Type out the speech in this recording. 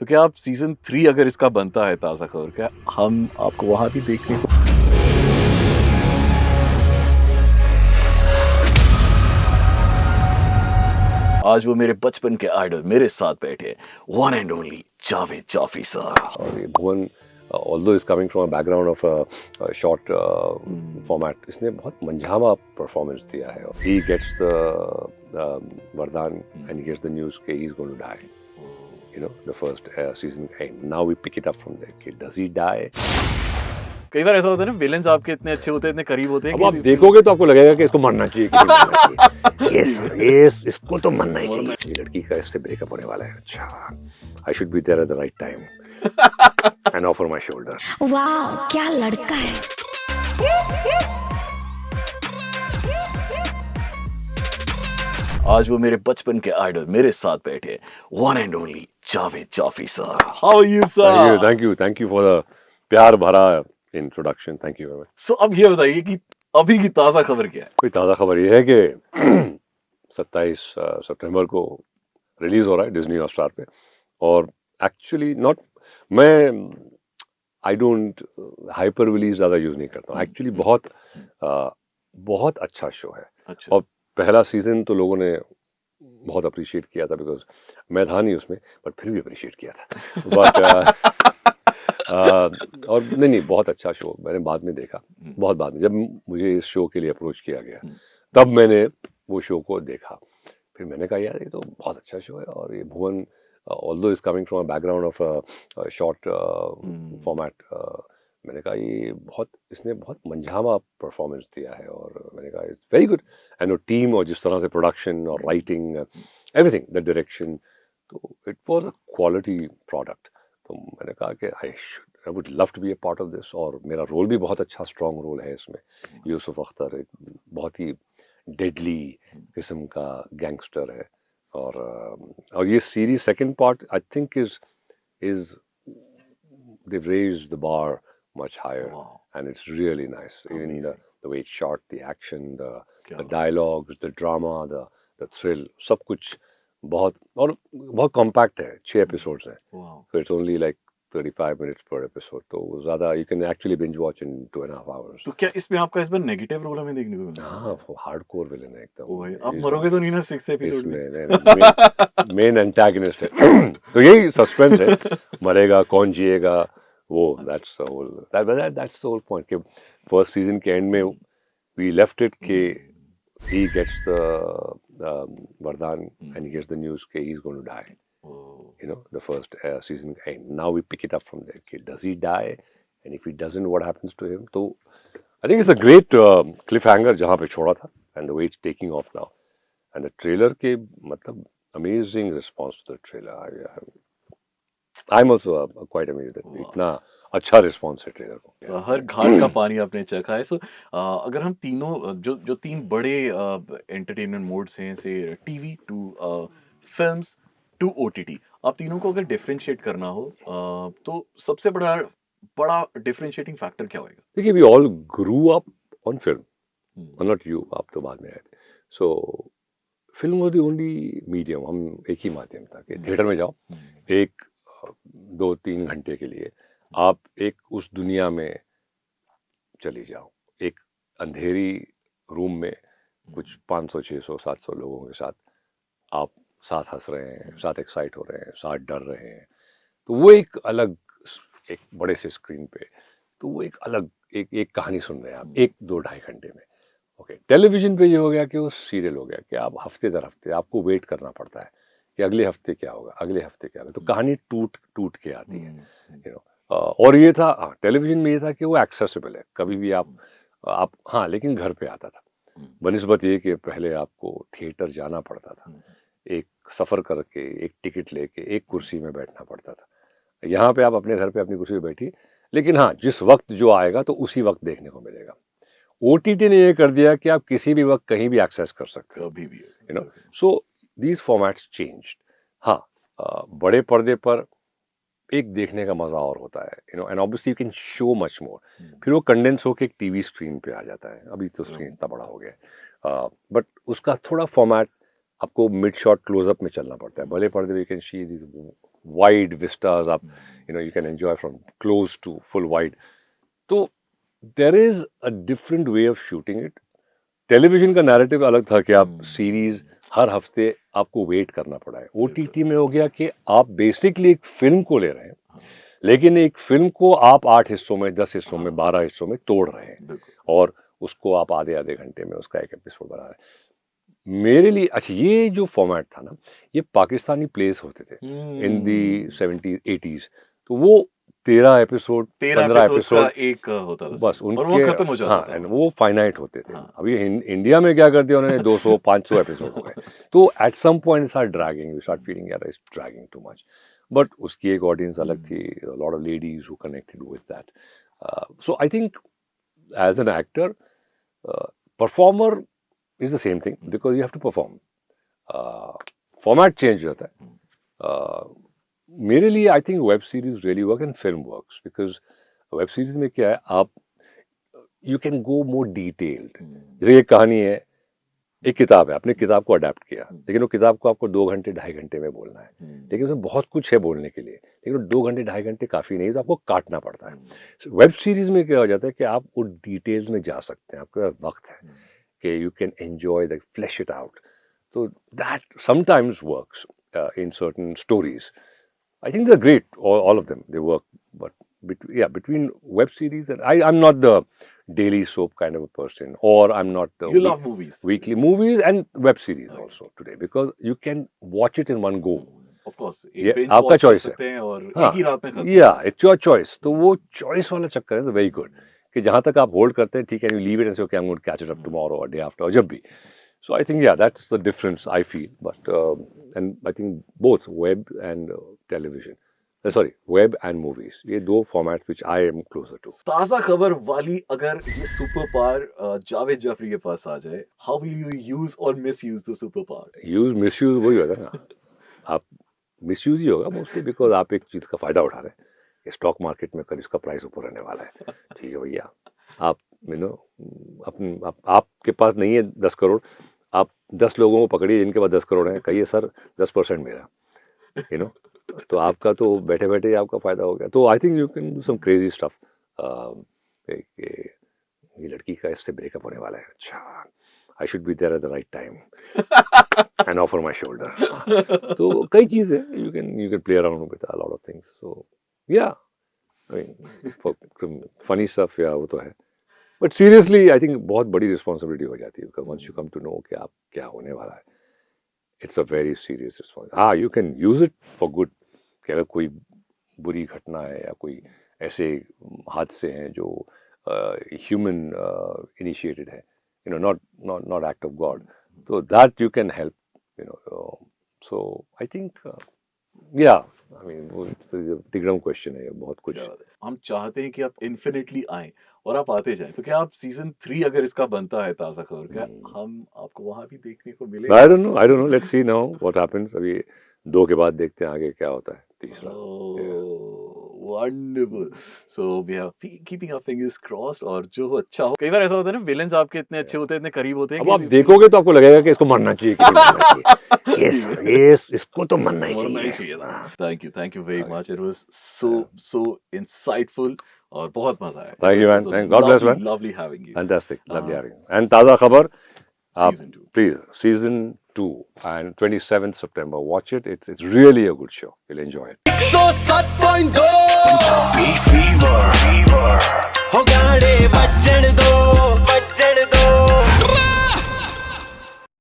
तो क्या आप सीज़न 3 अगर इसका बनता है ताज़ा खबर, क्या हम आपको वहाँ भी देखने को आज वो मेरे बचपन के आइडल मेरे साथ बैठे one and only Javed Jafri साहब। और ये Bhuvan although is coming from a background of short format, इसने बहुत मंझावा परफॉर्मेंस दिया है। ही गेट्स द वरदान and he gets the news के he is going to die, you know, the first season end. Now we pick it up from there. Okay, does he die? कई बार ऐसा होता है ना, villains आपके इतने अच्छे होते हैं, इतने करीब होते हैं अब आप देखोगे तो आपको लगेगा कि इसको मरना चाहिए कि नहीं मरना चाहिए। yes, इसको तो मरना ही चाहिए। ये लड़की का इससे ब्रेकअप होने वाला है। अच्छा, I should be there at the right time and offer my shoulder. वाह, क्या लड़का है। आज वो मेरे बचपन के आइडल मेरे साथ बैठे one and only Javed Jafri साहब। How are you sir? Thank you for the प्यार भरा introduction. Thank you very much. So अब ये बताइए कि अभी की ताज़ा खबर क्या है? कोई ताज़ा खबर ये है कि 27 सितंबर को रिलीज हो रहा है डिज्नी हॉटस्टार पे। और एक्चुअली नॉट, मैं आई डोंट हाइपरबोलीज ज़्यादा यूज़ नहीं करता हूँ। एक्चुअली बहुत अच्छा शो है। अच्छा। और पहला सीजन तो लोगों ने बहुत अप्रिशिएट किया था, बिकॉज मैं था नहीं उसमें, बट फिर भी अप्रिशिएट किया था। बट और नहीं, बहुत अच्छा शो। मैंने बाद में देखा, बहुत बाद में, जब मुझे इस शो के लिए अप्रोच किया गया तब मैंने वो शो को देखा। फिर मैंने कहा यार ये तो बहुत अच्छा शो है। और ये Bhuvan although is coming from a background of short format, मैंने कहा ये इसने बहुत मंझावा परफॉर्मेंस दिया है। और मैंने कहा इट्स वेरी गुड। एंड वो टीम और जिस तरह से प्रोडक्शन और राइटिंग एवरीथिंग, द डायरेक्शन, तो it was a quality product. तो मैंने कहा कि I would love to be a part of this. और मेरा रोल भी बहुत अच्छा स्ट्रॉन्ग रोल है इसमें। यूसुफ अख्तर एक बहुत ही डेडली किस्म का गैंगस्टर है। और ये series second part I think is they've raised the bar much higher. Wow. And it's really nice. Even Amazing. the way it's shot, the action, the क्या dialogues, the drama, the thrill, सब कुछ बहुत compact है। 6 episodes हैं, Wow. so it's only like 35 minutes per episode. तो ज़्यादा you can actually binge watch in 2.5 hours. तो क्या इसमें आपका इस बार नेगेटिव रोल हमें देखने को मिला? हाँ, वो हार्डकोर विलन है एकदम। ओ भाई, आप मरोगे तो नहीं ना 6 एपिसोड में? इसमें मेन एंटागनिस्ट है। तो यही सस्पेंस है, मरेगा कौन, जिएगा वो। that's the whole point कि फर्स्ट सीजन के एंड में we left it कि he gets the वरदान and he gets the news कि he is going to die. You know, the first season end. Now we pick it up from there. Okay, does he die? And if he doesn't, what happens to him? So I think it's a great cliffhanger जहाँ पे छोड़ा था, and the way it's taking off now. And the trailer के मतलब amazing response to the trailer. I'm also quite amazed that इतना अच्छा response है trailer को। हर घाट का पानी आपने चखा है। सो अगर हम तीनों जो जो तीन बड़े एंटरटेनमेंट मोड्स हैं, से TV to films to OTT, आप तीनों को अगर डिफरेंशिएट करना हो तो सबसे बड़ा बड़ा डिफरेंशिएटिंग फैक्टर क्या होगा? देखिए, we all grew up on film. Not you, आप तो बाद में आए थे। So film was the only medium. हम एक ही माध्यम था कि थिएटर में जाओ, एक 2-3 घंटे के लिए आप एक उस दुनिया में चली जाओ, एक अंधेरी रूम में कुछ 500, 600, 700 लोगों के साथ आप साथ हंस रहे हैं, साथ एक्साइट हो रहे हैं, साथ डर रहे हैं। तो वो एक अलग, एक बड़े से स्क्रीन पे, तो वो एक अलग एक कहानी सुन रहे हैं आप 1-2-2.5 घंटे में। ओके, टेलीविजन पे ये हो गया कि वो सीरियल हो गया कि आप हफ्ते दर हफ्ते आपको वेट करना पड़ता है कि अगले हफ्ते क्या होगा, अगले हफ्ते क्या होगा। तो कहानी टूट के आती है, यू नो। और ये था, टेलीविजन में ये था कि वो एक्सेसिबल है, कभी भी आप हाँ, लेकिन घर पे आता था। बनिस्बत ये कि पहले आपको थिएटर जाना पड़ता था, एक सफ़र करके, एक टिकट लेके, एक कुर्सी में बैठना पड़ता था। यहाँ पे आप अपने घर पे अपनी कुर्सी पे बैठिए, लेकिन हाँ, जिस वक्त जो आएगा तो उसी वक्त देखने को मिलेगा। ओटीटी ने ये कर दिया कि आप किसी भी वक्त कहीं भी एक्सेस कर सकते हो, कभी भी, you know. So these formats changed. हाँ, बड़े पर्दे पर एक देखने का मजा और होता है, you know, and obviously you can show much more. फिर वो कंडेंस होके एक टीवी स्क्रीन पे आ जाता है। अभी तो स्क्रीन इतना बड़ा हो गया है, बट उसका थोड़ा फॉर्मेट आपको मिड शॉट क्लोजअप में चलना पड़ता है। बड़े पर्दे पे you can see wide vistas, आप you can enjoy from close to full wide. तो there is a different way of shooting it. Television का नैरेटिव अलग था कि आप सीरीज हर हफ्ते आपको वेट करना पड़ा है. ओटीटी में हो गया कि आप बेसिकली एक फिल्म को ले रहे हैं, लेकिन एक फिल्म को आप 8 हिस्सों में, 10 हिस्सों में, 12 हिस्सों में तोड़ रहे हैं और उसको आप आधे आधे घंटे में उसका एक एपिसोड बना रहे हैं. मेरे लिए अच्छा ये जो फॉर्मेट था ना, ये पाकिस्तानी प्लेस होते थे इन दी 70s 80s. तो वो 13 एपिसोड 15 एपिसोड एक होता था बस और उनके, वो खत्म हो जाता हाँ, था. and वो फाइनाइट होते थे. हाँ. अभी इंडिया में क्या कर दिया उन्होंने, 200 500 एपिसोड हो गए. तो at some point start dragging, you start feeling यार it's dragging too much. But उसकी एक ऑडियंस अलग थी, lot of ladies who connected with that. So I think as an actor, performer is the same thing because you have to perform. Format change होता है. मेरे लिए I think web series really work and film works because web series में क्या है, आप you can go more detailed. जैसे एक कहानी है, एक किताब है, आपने किताब को अडेप्ट किया, लेकिन वो किताब को आपको 2 घंटे 2.5 घंटे में बोलना है. लेकिन उसमें बहुत कुछ है बोलने के लिए, लेकिन वो 2 घंटे 2.5 घंटे काफ़ी नहीं, तो आपको काटना पड़ता है. वेब सीरीज में क्या हो जाता है कि आप वो डिटेल्स में जा सकते हैं, आपके पास वक्त है कि you can enjoy the flash it out. तो that sometimes works in certain stories. I think they're great, all of them. They work, but between web series and I'm not the daily soap kind of a person, or I'm not the You love movies. weekly movies and web series also today because you can watch it in one go. Of course. Yeah, binge आपका watch कर choice है. सकते हैं और हाँ, एक ही रात में खत्म. Yeah, it's your choice. तो वो choice वाला चक्कर है, तो very good. कि जहाँ तक आप होल्ड करते हैं, ठीक है, you leave it and say okay, I'm going to catch it up tomorrow or day after or जब भी. So I think that's the difference I feel. But and I think both web and television. Sorry, web and movies. ये दो formats which I am closer to. ताजा खबर वाली अगर ये super power Javed Jafri के पास आ जाए, how will you use or misuse the super power? Use misuse वही होता है ना. आप misuse ही होगा mostly because आप एक चीज का फायदा उठा रहे हैं. कि स्टॉक मार्केट में कल इसका प्राइस ऊपर रहने वाला है. ठीक है भैया, आप आपके पास नहीं है 10 करोड़, आप 10 लोगों को पकड़िए जिनके पास 10 करोड़ हैं, कहिए सर 10% मेरा, तो आपका तो बैठे बैठे ही आपका फायदा हो गया. तो I think you can do some crazy stuff. ये लड़की का इससे ब्रेकअप होने वाला है, अच्छा I should be there at the right time and offer my shoulder. तो कई चीजें you can play around with a lot of things. So yeah I mean funny stuff या वो तो है, बट सीरियसली आई थिंक बहुत बड़ी responsibility हो जाती है because once you come to know कि आप क्या होने वाला है. It's a very serious response. हाँ, you can use it for good कि अगर कोई बुरी घटना है या कोई ऐसे हादसे हैं जो ह्यूमन इनिशिएटेड है, नॉट एक्ट ऑफ गॉड, तो that you can help. So I think I mean वो तिगड़म क्वेश्चन है, बहुत कुछ. हम चाहते हैं कि आप इन्फिनिटली आए और आप आते जाएं, तो क्या आप सीजन 3 अगर इसका बनता है ताजा खबर, क्या हम आपको वहां भी देखने को मिलेगा? I don't know let's see now what happens. अभी 2 के बाद देखते हैं आगे क्या होता है, तीसरा. Wonderful. So we are keeping our fingers crossed और जो अच्छा हो. कई बार ऐसा होता है ना, विलेंस आपके इतने अच्छे होते हैं, इतने करीब होते हैं अब आप देखोगे तो आपको लगेगा कि इसको मरना चाहिए, किसी को मरना चाहिए. yes, इसको तो मरना ही चाहिए. Thank you very much. It was so insightful और बहुत मजा आया. Thank you, man. God bless, man. Lovely having you. Fantastic, lovely having you. And ताजा खबर, आप Season 2. please, season 2 and 27th September, watch it. It's really a good show. You'll enjoy it. 107.2